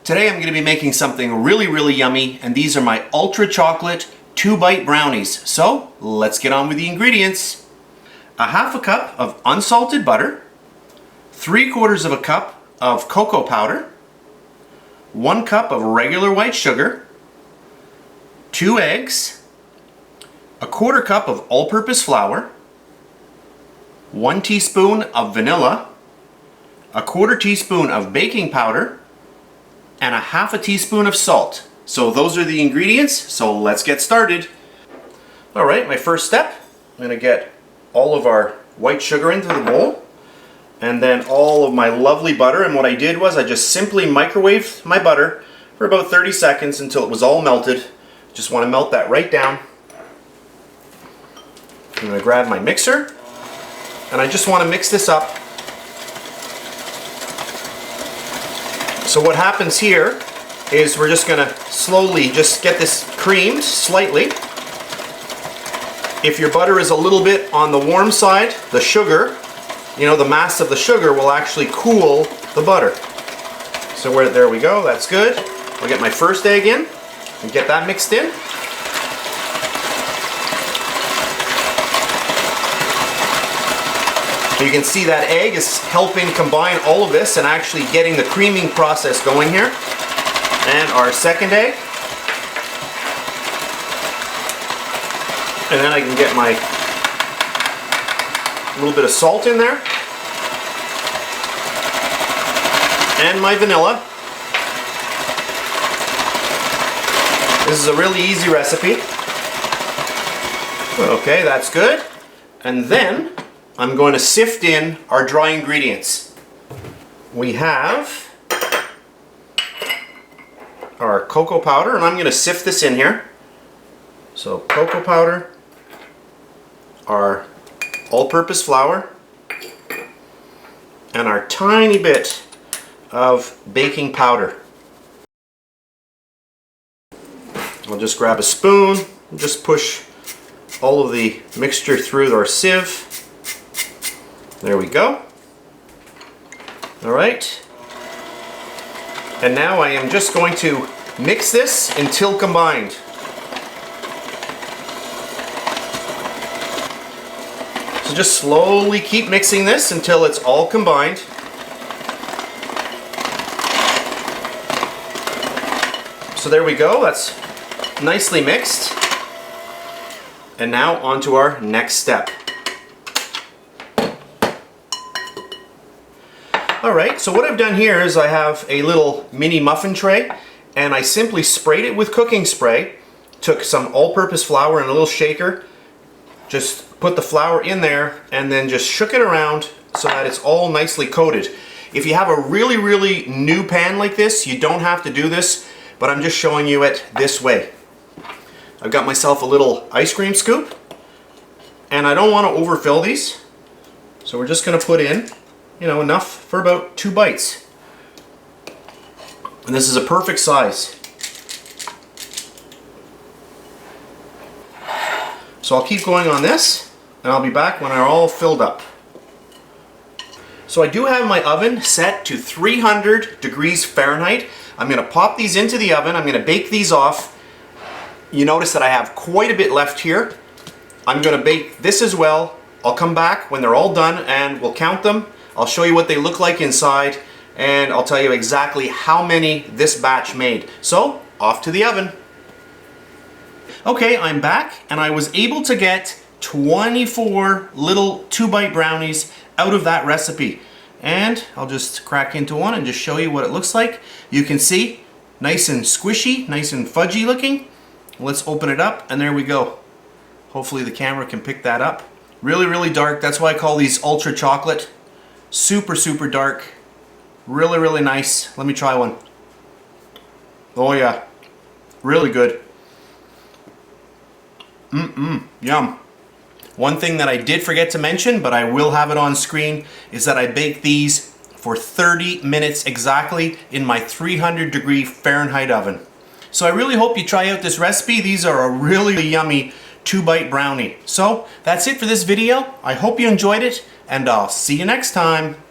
Today I'm going to be making something really yummy, and these are my ultra chocolate 2-bite brownies. So let's get on with the ingredients. A half a cup of unsalted butter, 3/4 of a cup of cocoa powder, 1 cup of regular white sugar, 2 eggs, 1/4 cup of all-purpose flour, 1 teaspoon of vanilla, 1/4 teaspoon of baking powder, and 1/2 teaspoon of salt. So those are the ingredients, so let's get started. Alright, my first step, I'm going to get all of our white sugar into the bowl, and then all of my lovely butter, and what I did was I just simply microwaved my butter for about 30 seconds until it was all melted. Just want to melt that right down. I'm going to grab my mixer, and I just want to mix this up. So what happens here is we're just going to slowly just get this creamed slightly. If your butter is a little bit on the warm side, the sugar, the mass of the sugar will actually cool the butter. So there we go, that's good. I'll get my first egg in and get that mixed in. You can see that egg is helping combine all of this and actually getting the creaming process going here. And our second egg. And then I can get my little bit of salt in there. And my vanilla. This is a really easy recipe. Okay, that's good. And then I'm going to sift in our dry ingredients. We have our cocoa powder, and I'm going to sift this in here. So cocoa powder, our all-purpose flour, and our tiny bit of baking powder. I'll just grab a spoon and just push all of the mixture through our sieve. There we go. Alright. And now I am just going to mix this until combined. So just slowly keep mixing this until it's all combined. So there we go, that's nicely mixed. And now on to our next step. Alright, so what I've done here is I have a little mini muffin tray, and I simply sprayed it with cooking spray, took some all-purpose flour in a little shaker, just put the flour in there, and then just shook it around so that it's all nicely coated. If you have a really new pan like this, you don't have to do this, but I'm just showing you it this way. I've got myself a little ice cream scoop, and I don't want to overfill these, so we're just going to put in enough for about 2 bites. And this is a perfect size. So I'll keep going on this, and I'll be back when they're all filled up. So I do have my oven set to 300 degrees Fahrenheit. I'm going to pop these into the oven. I'm going to bake these off. You notice that I have quite a bit left here. I'm going to bake this as well. I'll come back when they're all done and we'll count them. I'll show you what they look like inside, and I'll tell you exactly how many this batch made. So, off to the oven. Okay, I'm back, and I was able to get 24 little 2-bite brownies out of that recipe. And I'll just crack into one and just show you what it looks like. You can see, nice and squishy, nice and fudgy looking. Let's open it up, and there we go. Hopefully the camera can pick that up. Really dark, that's why I call these ultra chocolate. Super dark, really nice. Let me try one. Oh yeah, really good. Yum. One thing that I did forget to mention, but I will have it on screen, is that I baked these for 30 minutes exactly in my 300 degree Fahrenheit oven. So I really hope you try out this recipe. These are a really yummy 2-bite brownie. So that's it for this video. I hope you enjoyed it, and I'll see you next time.